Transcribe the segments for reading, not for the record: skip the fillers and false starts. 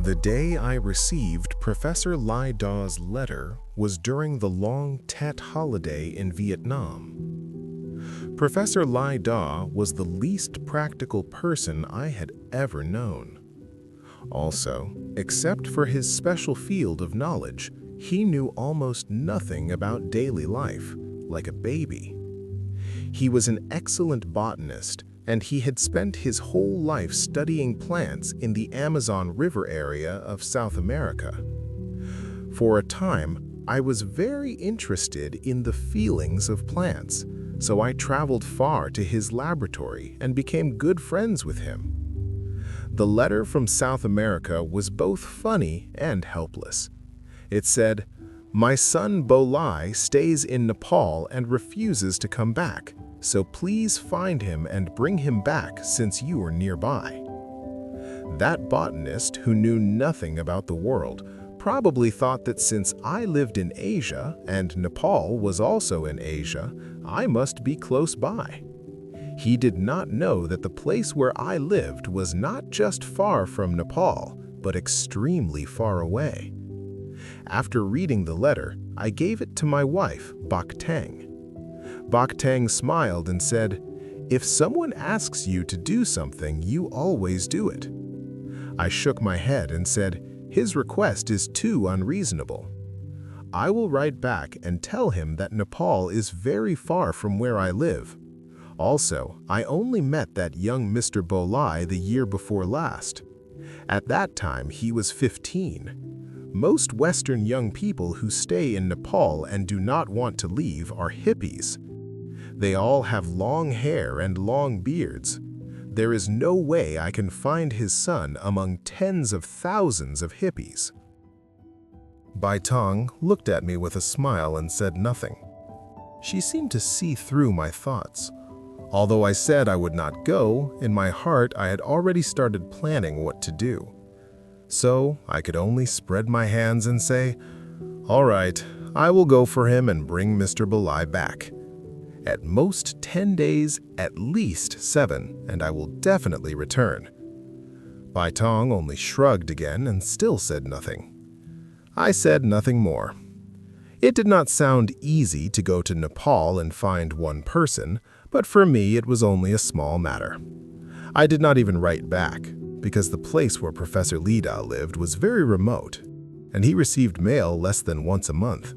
The day I received Professor Lai Da's letter was during the long Tet holiday in Vietnam. Professor Lai Da was the least practical person I had ever known. Also, except for his special field of knowledge, he knew almost nothing about daily life, like a baby. He was an excellent botanist, and he had spent his whole life studying plants in the Amazon River area of South America. For a time, I was very interested in the feelings of plants, so I traveled far to his laboratory and became good friends with him. The letter from South America was both funny and helpless. It said, "My son Bolai stays in Nepal and refuses to come back. So please find him and bring him back since you are nearby." That botanist, who knew nothing about the world, probably thought that since I lived in Asia and Nepal was also in Asia, I must be close by. He did not know that the place where I lived was not just far from Nepal, but extremely far away. After reading the letter, I gave it to my wife, Bak Tang. Bak Tang smiled and said, "If someone asks you to do something, you always do it." I shook my head and said, "His request is too unreasonable. I will write back and tell him that Nepal is very far from where I live. Also, I only met that young Mr. Bolai the year before last. At that time, he was 15. Most Western young people who stay in Nepal and do not want to leave are hippies. They all have long hair and long beards. There is no way I can find his son among tens of thousands of hippies." Bai Tong looked at me with a smile and said nothing. She seemed to see through my thoughts. Although I said I would not go, in my heart I had already started planning what to do. So I could only spread my hands and say, "All right, I will go for him and bring Mr. Bolai back. At most 10 days, at least 7, and I will definitely return." Bai Tong only shrugged again and still said nothing. I said nothing more. It did not sound easy to go to Nepal and find one person, but for me it was only a small matter. I did not even write back, because the place where Professor Li Da lived was very remote, and he received mail less than once a month.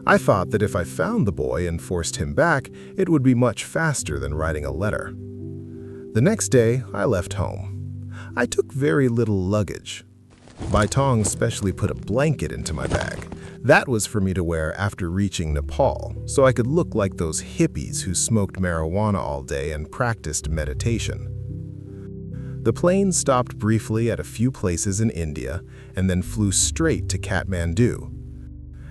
I thought that if I found the boy and forced him back, it would be much faster than writing a letter. The next day, I left home. I took very little luggage. Bai Tong specially put a blanket into my bag. That was for me to wear after reaching Nepal, so I could look like those hippies who smoked marijuana all day and practiced meditation. The plane stopped briefly at a few places in India and then flew straight to Kathmandu.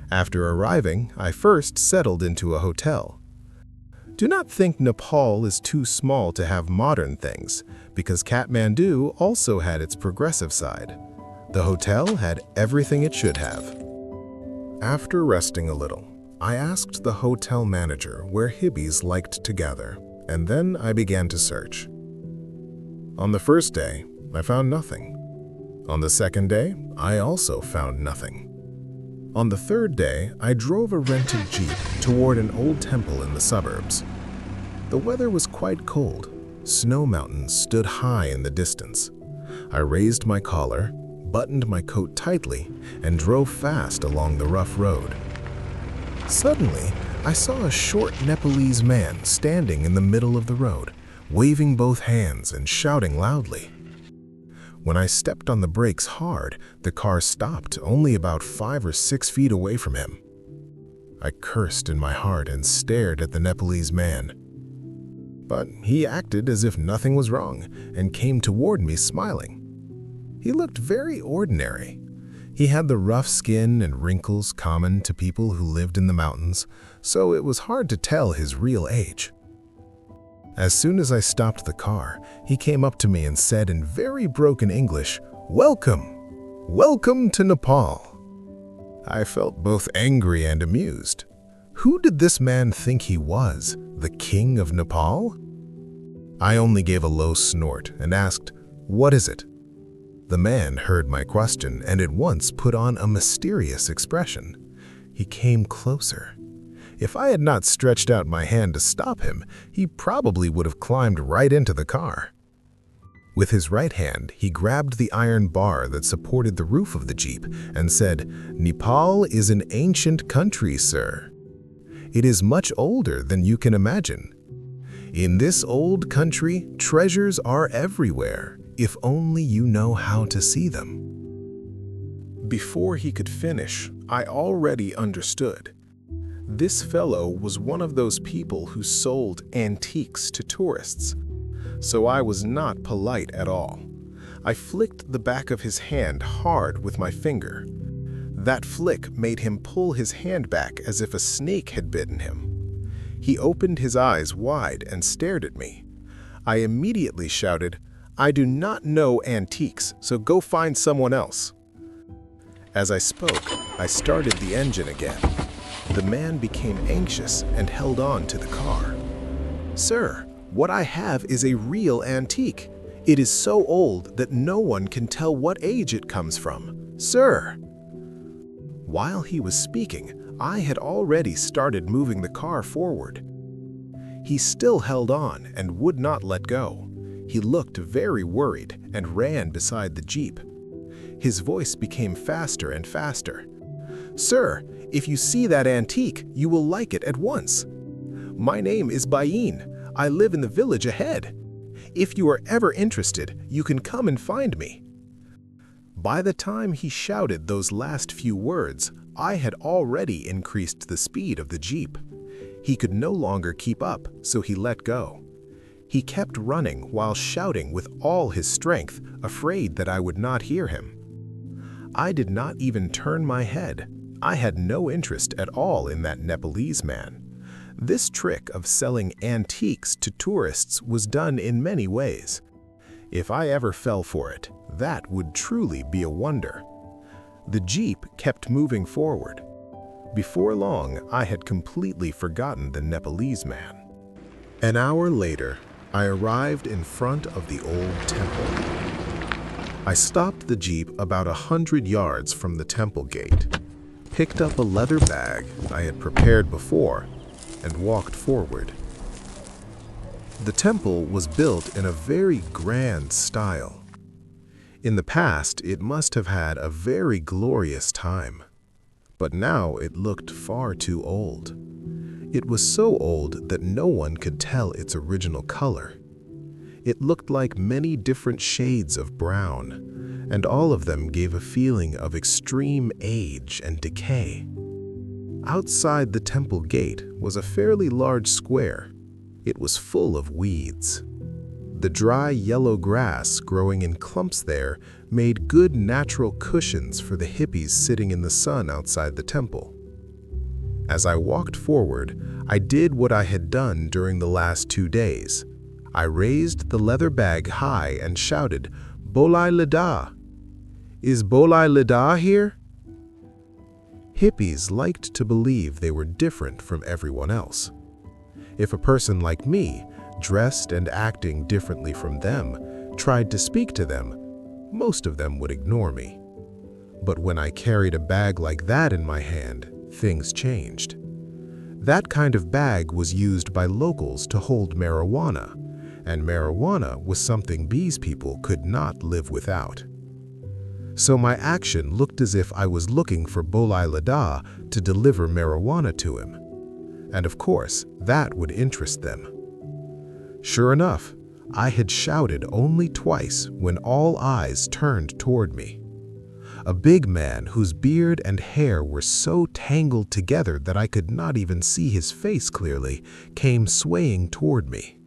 After arriving, I first settled into a hotel. Do not think Nepal is too small to have modern things, because Kathmandu also had its progressive side. The hotel had everything it should have. After resting a little, I asked the hotel manager where hippies liked to gather, and then I began to search. On the first day, I found nothing. On the second day, I also found nothing. On the third day, I drove a rented jeep toward an old temple in the suburbs. The weather was quite cold. Snow mountains stood high in the distance. I raised my collar, buttoned my coat tightly, and drove fast along the rough road. Suddenly, I saw a short Nepalese man standing in the middle of the road, waving both hands and shouting loudly. When I stepped on the brakes hard, the car stopped only about 5 or 6 feet away from him. I cursed in my heart and stared at the Nepalese man. But he acted as if nothing was wrong and came toward me smiling. He looked very ordinary. He had the rough skin and wrinkles common to people who lived in the mountains, so it was hard to tell his real age. As soon as I stopped the car, he came up to me and said in very broken English, "Welcome! Welcome to Nepal." I felt both angry and amused. Who did this man think he was, the king of Nepal? I only gave a low snort and asked, "What is it?" The man heard my question and at once put on a mysterious expression. He came closer. If I had not stretched out my hand to stop him, he probably would have climbed right into the car. With his right hand, he grabbed the iron bar that supported the roof of the Jeep and said, "Nepal is an ancient country, sir. It is much older than you can imagine. In this old country, treasures are everywhere, if only you know how to see them." Before he could finish, I already understood. This fellow was one of those people who sold antiques to tourists. So I was not polite at all. I flicked the back of his hand hard with my finger. That flick made him pull his hand back as if a snake had bitten him. He opened his eyes wide and stared at me. I immediately shouted, "I do not know antiques, so go find someone else." As I spoke, I started the engine again. The man became anxious and held on to the car. "Sir, what I have is a real antique. It is so old that no one can tell what age it comes from. Sir!" While he was speaking, I had already started moving the car forward. He still held on and would not let go. He looked very worried and ran beside the Jeep. His voice became faster and faster. "Sir, if you see that antique, you will like it at once. My name is Bayin. I live in the village ahead. If you are ever interested, you can come and find me." By the time he shouted those last few words, I had already increased the speed of the Jeep. He could no longer keep up, so he let go. He kept running while shouting with all his strength, afraid that I would not hear him. I did not even turn my head. I had no interest at all in that Nepalese man. This trick of selling antiques to tourists was done in many ways. If I ever fell for it, that would truly be a wonder. The Jeep kept moving forward. Before long, I had completely forgotten the Nepalese man. An hour later, I arrived in front of the old temple. I stopped the Jeep about 100 yards from the temple gate, picked up a leather bag I had prepared before, and walked forward. The temple was built in a very grand style. In the past, it must have had a very glorious time, but now it looked far too old. It was so old that no one could tell its original color. It looked like many different shades of brown, and all of them gave a feeling of extreme age and decay. Outside the temple gate was a fairly large square. It was full of weeds. The dry yellow grass growing in clumps there made good natural cushions for the hippies sitting in the sun outside the temple. As I walked forward, I did what I had done during the last 2 days. I raised the leather bag high and shouted, "Bolai Lada! Is Bolai Lada here?" Hippies liked to believe they were different from everyone else. If a person like me, dressed and acting differently from them, tried to speak to them, most of them would ignore me. But when I carried a bag like that in my hand, things changed. That kind of bag was used by locals to hold marijuana, and marijuana was something these people could not live without. So my action looked as if I was looking for Bolai Lada to deliver marijuana to him. And of course, that would interest them. Sure enough, I had shouted only twice when all eyes turned toward me. A big man whose beard and hair were so tangled together that I could not even see his face clearly came swaying toward me.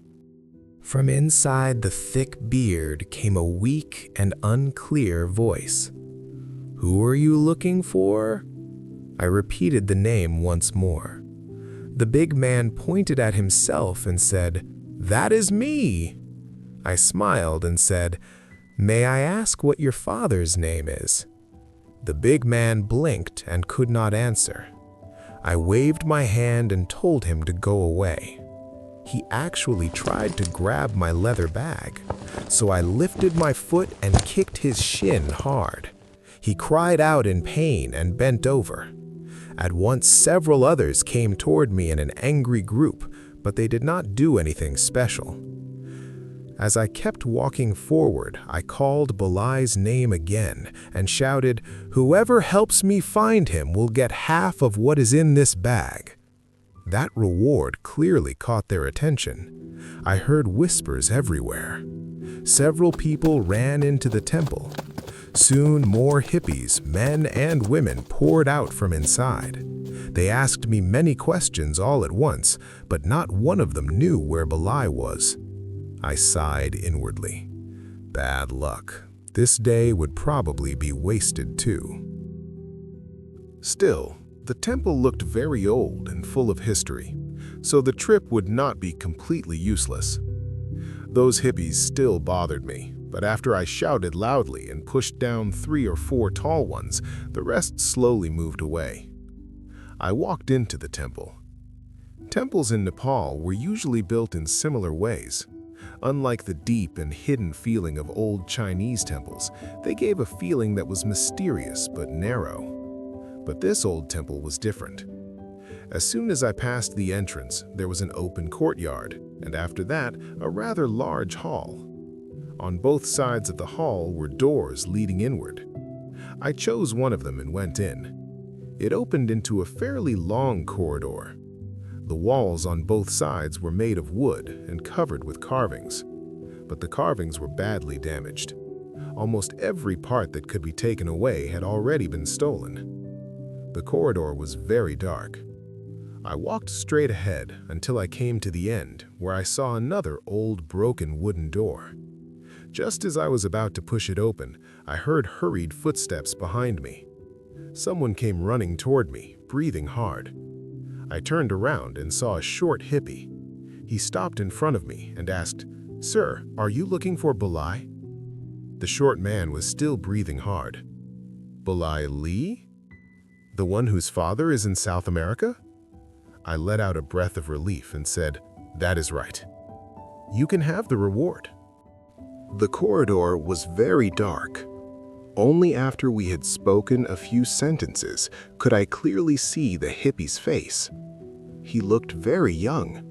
From inside the thick beard came a weak and unclear voice. "Who are you looking for?" I repeated the name once more. The big man pointed at himself and said, "That is me." I smiled and said, "May I ask what your father's name is?" The big man blinked and could not answer. I waved my hand and told him to go away. he actually tried to grab my leather bag. So I lifted my foot and kicked his shin hard. He cried out in pain and bent over. At once, several others came toward me in an angry group, but they did not do anything special. As I kept walking forward, I called Balai's name again and shouted, "Whoever helps me find him will get half of what is in this bag." That reward clearly caught their attention. I heard whispers everywhere. Several people ran into the temple. Soon more hippies, men and women, poured out from inside. They asked me many questions all at once, but not one of them knew where Balai was. I sighed inwardly. Bad luck. This day would probably be wasted too. Still, the temple looked very old and full of history, so the trip would not be completely useless. Those hippies still bothered me, but after I shouted loudly and pushed down 3 or 4 tall ones, the rest slowly moved away. I walked into the temple. Temples in Nepal were usually built in similar ways. Unlike the deep and hidden feeling of old Chinese temples, they gave a feeling that was mysterious but narrow. But this old temple was different. As soon as I passed the entrance, there was an open courtyard, and after that, a rather large hall. On both sides of the hall were doors leading inward. I chose one of them and went in. It opened into a fairly long corridor. The walls on both sides were made of wood and covered with carvings, but the carvings were badly damaged. Almost every part that could be taken away had already been stolen. The corridor was very dark. I walked straight ahead until I came to the end, where I saw another old broken wooden door. Just as I was about to push it open, I heard hurried footsteps behind me. Someone came running toward me, breathing hard. I turned around and saw a short hippie. He stopped in front of me and asked, "Sir, are you looking for Balai?" The short man was still breathing hard. "Balai Lee? The one whose father is in South America?" I let out a breath of relief and said, "That is right. You can have the reward." The corridor was very dark. Only after we had spoken a few sentences could I clearly see the hippie's face. He looked very young.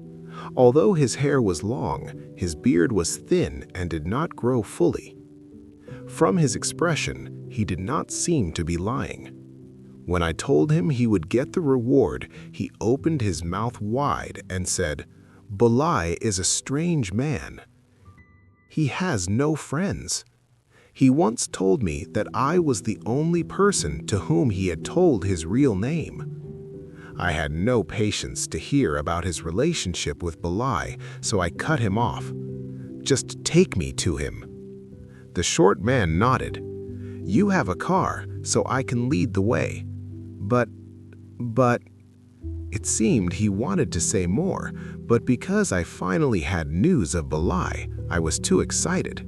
Although his hair was long, his beard was thin and did not grow fully. From his expression, he did not seem to be lying. When I told him he would get the reward, he opened his mouth wide and said, "Balai is a strange man. He has no friends. He once told me that I was the only person to whom he had told his real name." I had no patience to hear about his relationship with Balai, so I cut him off. "Just take me to him." The short man nodded. "You have a car, so I can lead the way. But... It seemed he wanted to say more, but because I finally had news of Balai, I was too excited.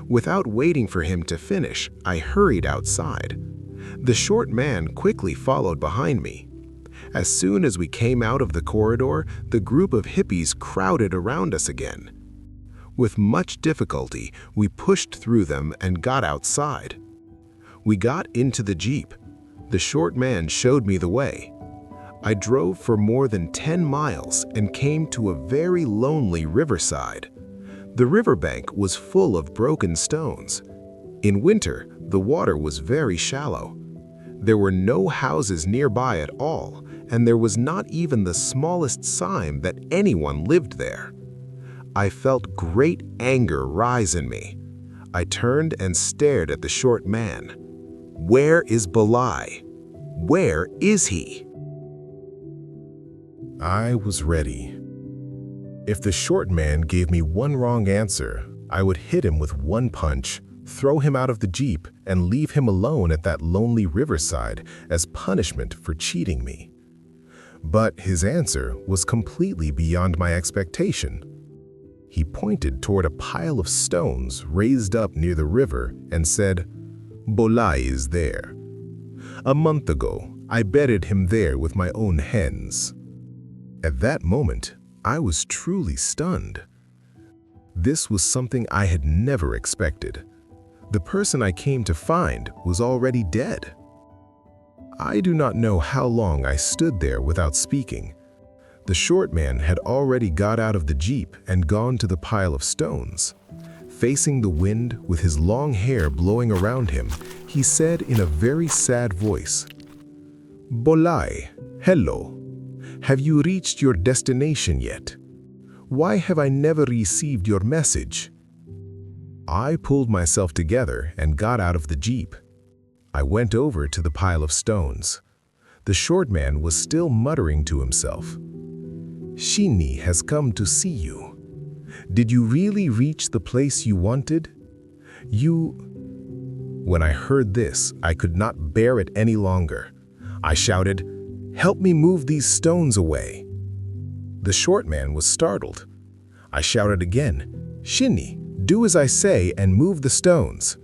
Without waiting for him to finish, I hurried outside. The short man quickly followed behind me. As soon as we came out of the corridor, the group of hippies crowded around us again. With much difficulty, we pushed through them and got outside. We got into the jeep. The short man showed me the way. I drove for more than 10 miles and came to a very lonely riverside. The riverbank was full of broken stones. In winter, the water was very shallow. There were no houses nearby at all, and there was not even the smallest sign that anyone lived there. I felt great anger rise in me. I turned and stared at the short man. Where is Balai? Where is he? I was ready. If the short man gave me one wrong answer, I would hit him with one punch, throw him out of the jeep, and leave him alone at that lonely riverside as punishment for cheating me. But his answer was completely beyond my expectation. He pointed toward a pile of stones raised up near the river and said, "Balai is there. A month ago, I bedded him there with my own hens." At that moment, I was truly stunned. This was something I had never expected. The person I came to find was already dead. I do not know how long I stood there without speaking. The short man had already got out of the jeep and gone to the pile of stones. Facing the wind with his long hair blowing around him, he said in a very sad voice, "Bolai, hello. Have you reached your destination yet? Why have I never received your message?" I pulled myself together and got out of the jeep. I went over to the pile of stones. The short man was still muttering to himself. "Shinny has come to see you. Did you really reach the place you wanted? When I heard this, I could not bear it any longer. I shouted, "Help me move these stones away." The short man was startled. I shouted again, "Shinny, do as I say and move the stones."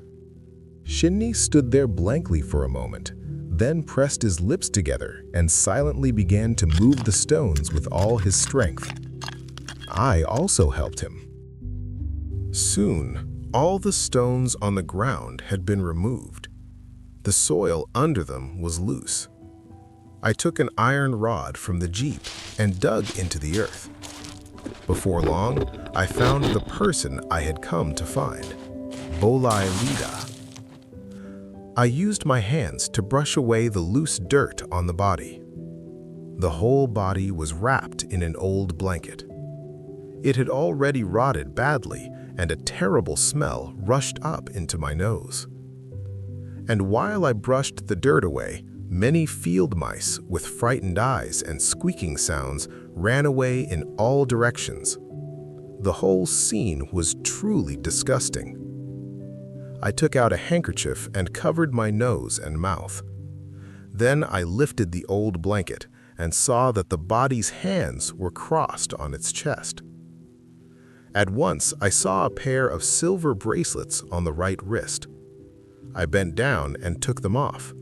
Shinny stood there blankly for a moment, then pressed his lips together and silently began to move the stones with all his strength. I also helped him. Soon, all the stones on the ground had been removed. The soil under them was loose. I took an iron rod from the jeep and dug into the earth. Before long, I found the person I had come to find, Bolai Lida. I used my hands to brush away the loose dirt on the body. The whole body was wrapped in an old blanket. It had already rotted badly, and a terrible smell rushed up into my nose. And while I brushed the dirt away, many field mice with frightened eyes and squeaking sounds ran away in all directions. The whole scene was truly disgusting. I took out a handkerchief and covered my nose and mouth. Then I lifted the old blanket and saw that the body's hands were crossed on its chest. At once, I saw a pair of silver bracelets on the right wrist. I bent down and took them off.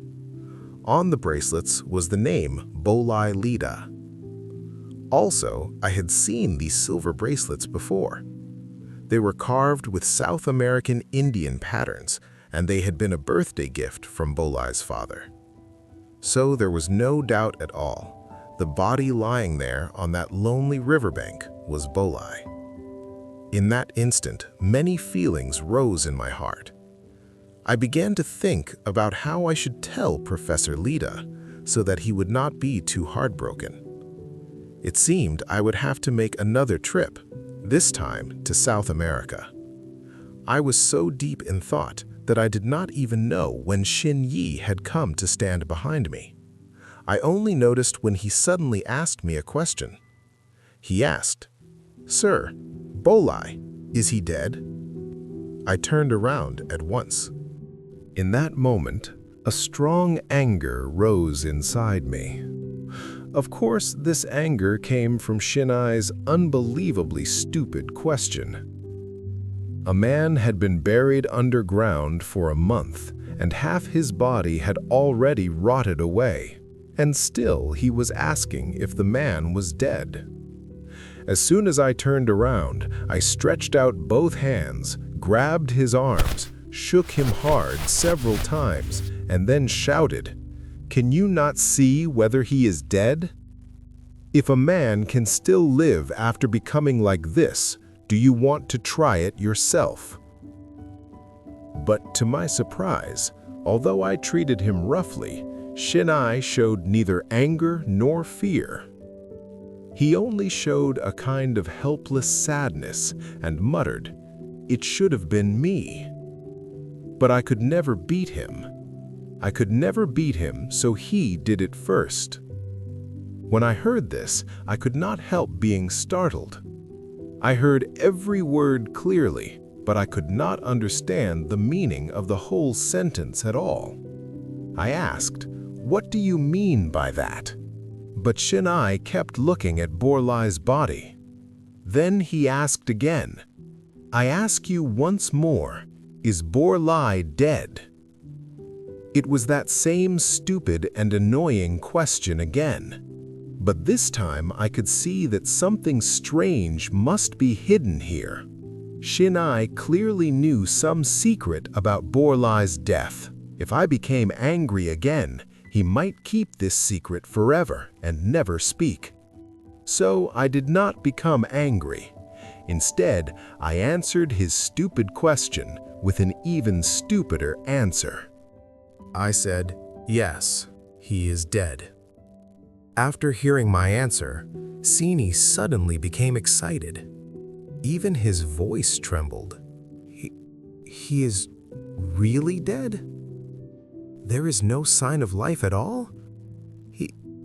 On the bracelets was the name Bolai Lida. Also, I had seen these silver bracelets before. They were carved with South American Indian patterns, and they had been a birthday gift from Bolai's father. So there was no doubt at all. The body lying there on that lonely riverbank was Bolai. In that instant, many feelings rose in my heart. I began to think about how I should tell Professor Lida so that he would not be too heartbroken. It seemed I would have to make another trip, this time to South America. I was so deep in thought that I did not even know when Shin Yi had come to stand behind me. I only noticed when he suddenly asked me a question. He asked, "Sir, Bolai, is he dead?" I turned around at once. In that moment, a strong anger rose inside me. Of course, this anger came from Shinai's unbelievably stupid question. A man had been buried underground for a month, and half his body had already rotted away, and still he was asking if the man was dead. As soon as I turned around, I stretched out both hands, grabbed his arms, shook him hard several times, and then shouted, "Can you not see whether he is dead? If a man can still live after becoming like this, do you want to try it yourself?" But to my surprise, although I treated him roughly, Shinai showed neither anger nor fear. He only showed a kind of helpless sadness and muttered, "It should have been me." But I could never beat him. I could never beat him, so he did it first. When I heard this, I could not help being startled. I heard every word clearly, but I could not understand the meaning of the whole sentence at all. I asked, "What do you mean by that?" But Shinai kept looking at Borlai's body. Then he asked again, "I ask you once more, is Borlai dead?" It was that same stupid and annoying question again. But this time I could see that something strange must be hidden here. Shinai clearly knew some secret about Borlai's death. If I became angry again, he might keep this secret forever and never speak. So I did not become angry. Instead, I answered his stupid question with an even stupider answer. I said, "Yes, he is dead." After hearing my answer, Sini suddenly became excited. Even his voice trembled. He is really dead? There is no sign of life at all?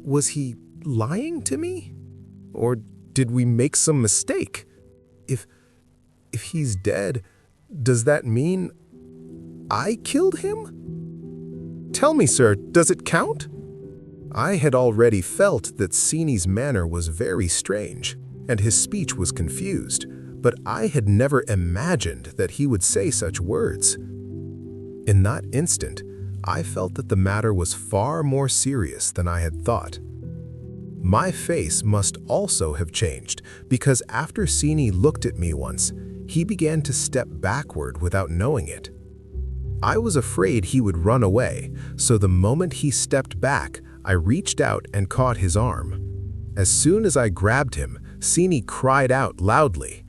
Was he lying to me? Or did we make some mistake? If he's dead, does that mean I killed him? Tell me, sir, does it count? I had already felt that Sini's manner was very strange, and his speech was confused, but I had never imagined that he would say such words. In that instant, I felt that the matter was far more serious than I had thought. My face must also have changed, because after Sini looked at me once, he began to step backward without knowing it. I was afraid he would run away, so the moment he stepped back, I reached out and caught his arm. As soon as I grabbed him, Sini cried out loudly,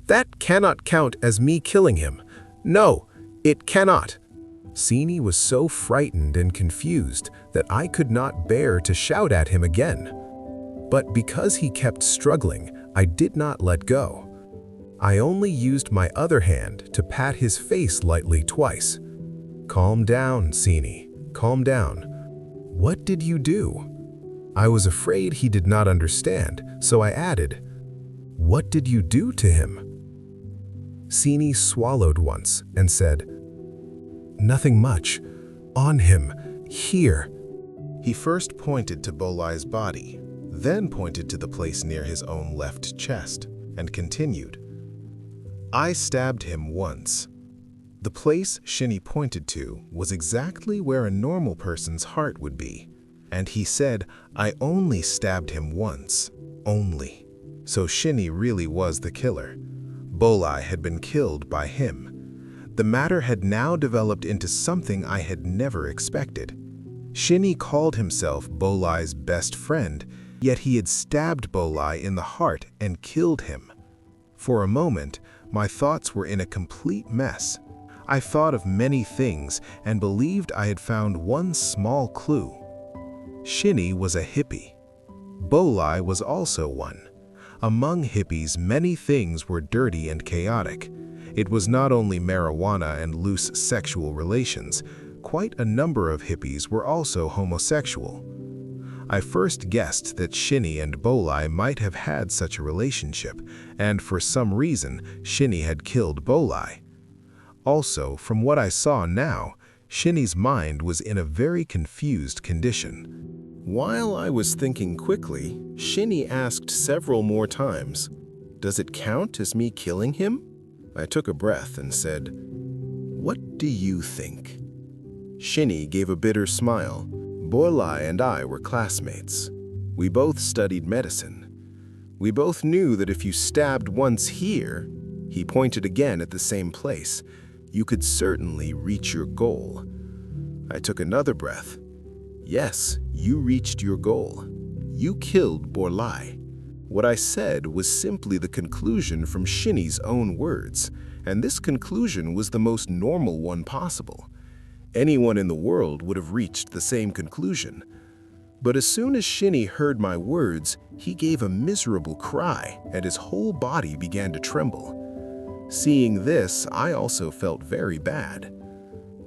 "That cannot count as me killing him. No, it cannot." Sini was so frightened and confused that I could not bear to shout at him again. But because he kept struggling, I did not let go. I only used my other hand to pat his face lightly twice. "Calm down, Sini, calm down. What did you do?" I was afraid he did not understand, so I added, "What did you do to him?" Sini swallowed once and said, "Nothing much. On him, here." He first pointed to Bolai's body, then pointed to the place near his own left chest, and continued, "I stabbed him once." The place Shinny pointed to was exactly where a normal person's heart would be, and he said, "I only stabbed him once, only." So Shinny really was the killer. Bolai had been killed by him. The matter had now developed into something I had never expected. Shinny called himself Bolai's best friend, yet he had stabbed Bolai in the heart and killed him. For a moment, my thoughts were in a complete mess. I thought of many things and believed I had found one small clue. Shinny was a hippie. Bolai was also one. Among hippies, many things were dirty and chaotic. It was not only marijuana and loose sexual relations. Quite a number of hippies were also homosexual. I first guessed that Shinny and Bolai might have had such a relationship, and for some reason, Shinny had killed Bolai. Also, from what I saw now, Shinny's mind was in a very confused condition. While I was thinking quickly, Shinny asked several more times, "Does it count as me killing him?" I took a breath and said, "What do you think?" Shinny gave a bitter smile. Bolai and I were classmates. We both studied medicine. We both knew that if you stabbed once here, he pointed again at the same place, you could certainly reach your goal. I took another breath. Yes, you reached your goal. You killed Bolai. What I said was simply the conclusion from Shinny's own words, and this conclusion was the most normal one possible. Anyone in the world would have reached the same conclusion. But as soon as Shinny heard my words, he gave a miserable cry, and his whole body began to tremble. Seeing this, I also felt very bad.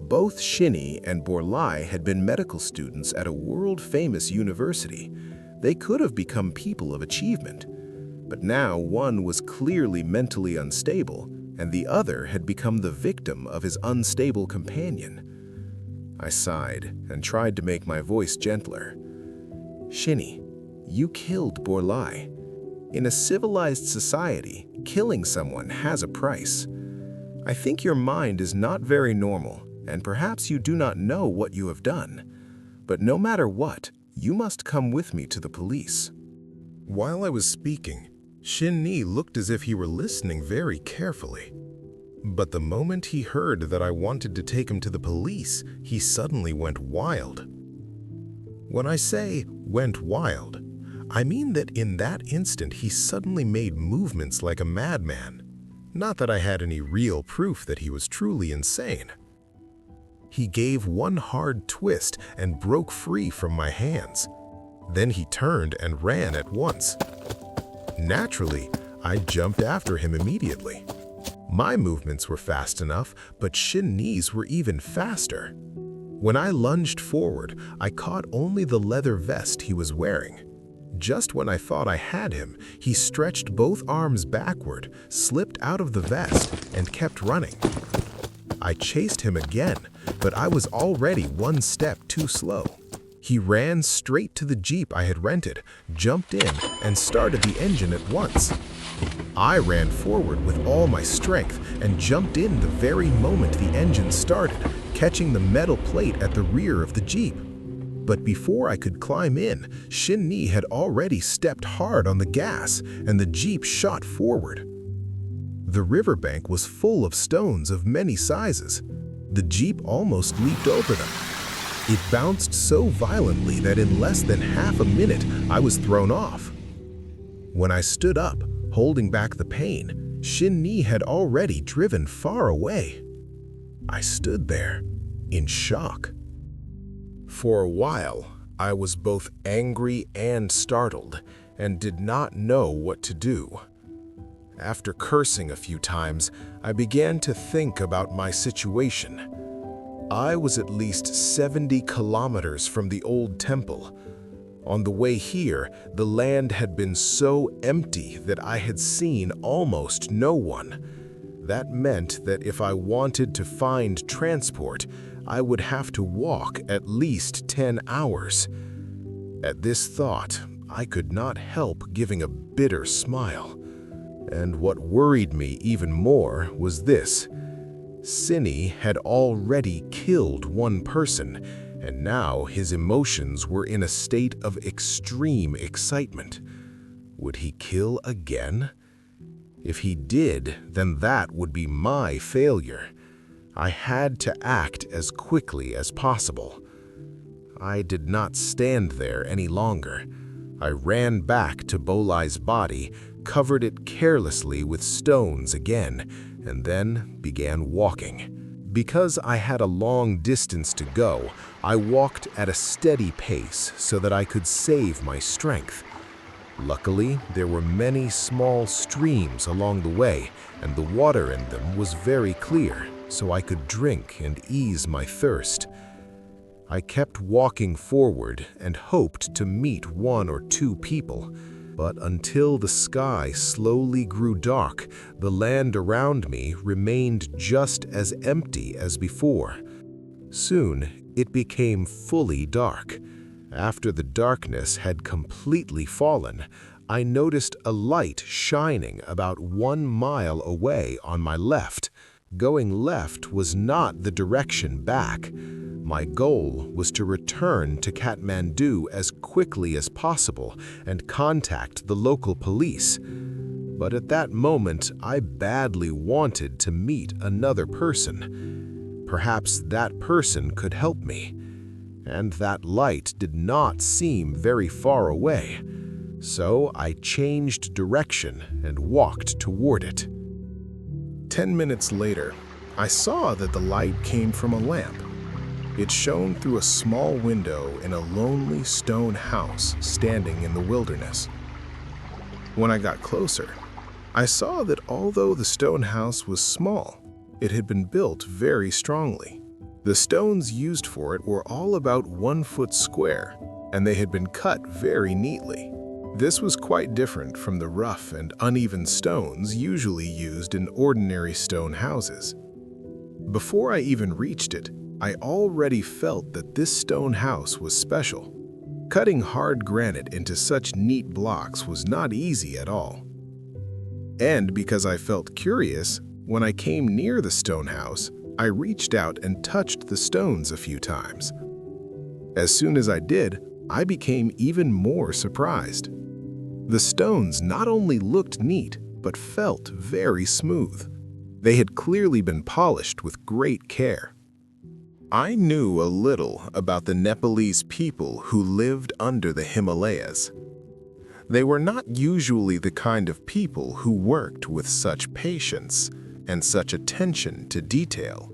Both Shinny and Bolai had been medical students at a world-famous university. They could have become people of achievement. But now one was clearly mentally unstable, and the other had become the victim of his unstable companion. I sighed and tried to make my voice gentler. Shinny, you killed Bolai. In a civilized society, killing someone has a price. I think your mind is not very normal, and perhaps you do not know what you have done. But no matter what, You must come with me to the police." While I was speaking, Shin-ni looked as if he were listening very carefully. But the moment he heard that I wanted to take him to the police, he suddenly went wild. When I say went wild, I mean that in that instant he suddenly made movements like a madman. Not that I had any real proof that he was truly insane. He gave one hard twist and broke free from my hands. Then he turned and ran at once. Naturally, I jumped after him immediately. My movements were fast enough, but Shin-ni's were even faster. When I lunged forward, I caught only the leather vest he was wearing. Just when I thought I had him, he stretched both arms backward, slipped out of the vest, and kept running. I chased him again, but I was already one step too slow. He ran straight to the Jeep I had rented, jumped in, and started the engine at once. I ran forward with all my strength and jumped in the very moment the engine started, catching the metal plate at the rear of the Jeep. But before I could climb in, Shin-ni had already stepped hard on the gas, and the Jeep shot forward. The riverbank was full of stones of many sizes. The Jeep almost leaped over them. It bounced so violently that in less than half a minute, I was thrown off. When I stood up, holding back the pain, Shin-ni had already driven far away. I stood there, in shock. For a while, I was both angry and startled, and did not know what to do. After cursing a few times, I began to think about my situation. I was at least 70 kilometers from the old temple. On the way here, the land had been so empty that I had seen almost no one. That meant that if I wanted to find transport, I would have to walk at least 10 hours. At this thought, I could not help giving a bitter smile. And what worried me even more was this. Sinny had already killed one person, and now his emotions were in a state of extreme excitement. Would he kill again? If he did, then that would be my failure. I had to act as quickly as possible. I did not stand there any longer. I ran back to Bolai's body, covered it carelessly with stones again, and then began walking. Because I had a long distance to go, I walked at a steady pace so that I could save my strength. Luckily, there were many small streams along the way, and the water in them was very clear, so I could drink and ease my thirst. I kept walking forward and hoped to meet one or two people, but until the sky slowly grew dark, the land around me remained just as empty as before. Soon, it became fully dark. After the darkness had completely fallen, I noticed a light shining about 1 mile away on my left. Going left was not the direction back. My goal was to return to Kathmandu as quickly as possible and contact the local police. But at that moment, I badly wanted to meet another person. Perhaps that person could help me. And that light did not seem very far away. So I changed direction and walked toward it. 10 minutes later, I saw that the light came from a lamp. It shone through a small window in a lonely stone house standing in the wilderness. When I got closer, I saw that although the stone house was small, it had been built very strongly. The stones used for it were all about 1 foot square, and they had been cut very neatly. This was quite different from the rough and uneven stones usually used in ordinary stone houses. Before I even reached it, I already felt that this stone house was special. Cutting hard granite into such neat blocks was not easy at all. And because I felt curious, when I came near the stone house, I reached out and touched the stones a few times. As soon as I did, I became even more surprised. The stones not only looked neat, but felt very smooth. They had clearly been polished with great care. I knew a little about the Nepalese people who lived under the Himalayas. They were not usually the kind of people who worked with such patience and such attention to detail.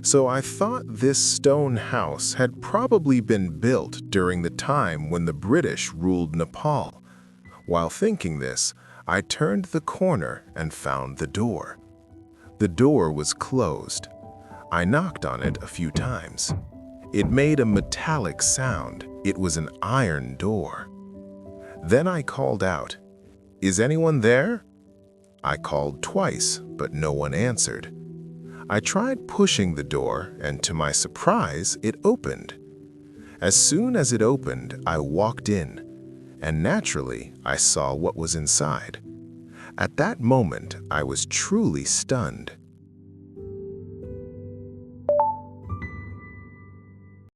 So I thought this stone house had probably been built during the time when the British ruled Nepal. While thinking this, I turned the corner and found the door. The door was closed. I knocked on it a few times. It made a metallic sound. It was an iron door. Then I called out, "Is anyone there?" I called twice, but no one answered. I tried pushing the door, and to my surprise, it opened. As soon as it opened, I walked in, and naturally, I saw what was inside. At that moment, I was truly stunned.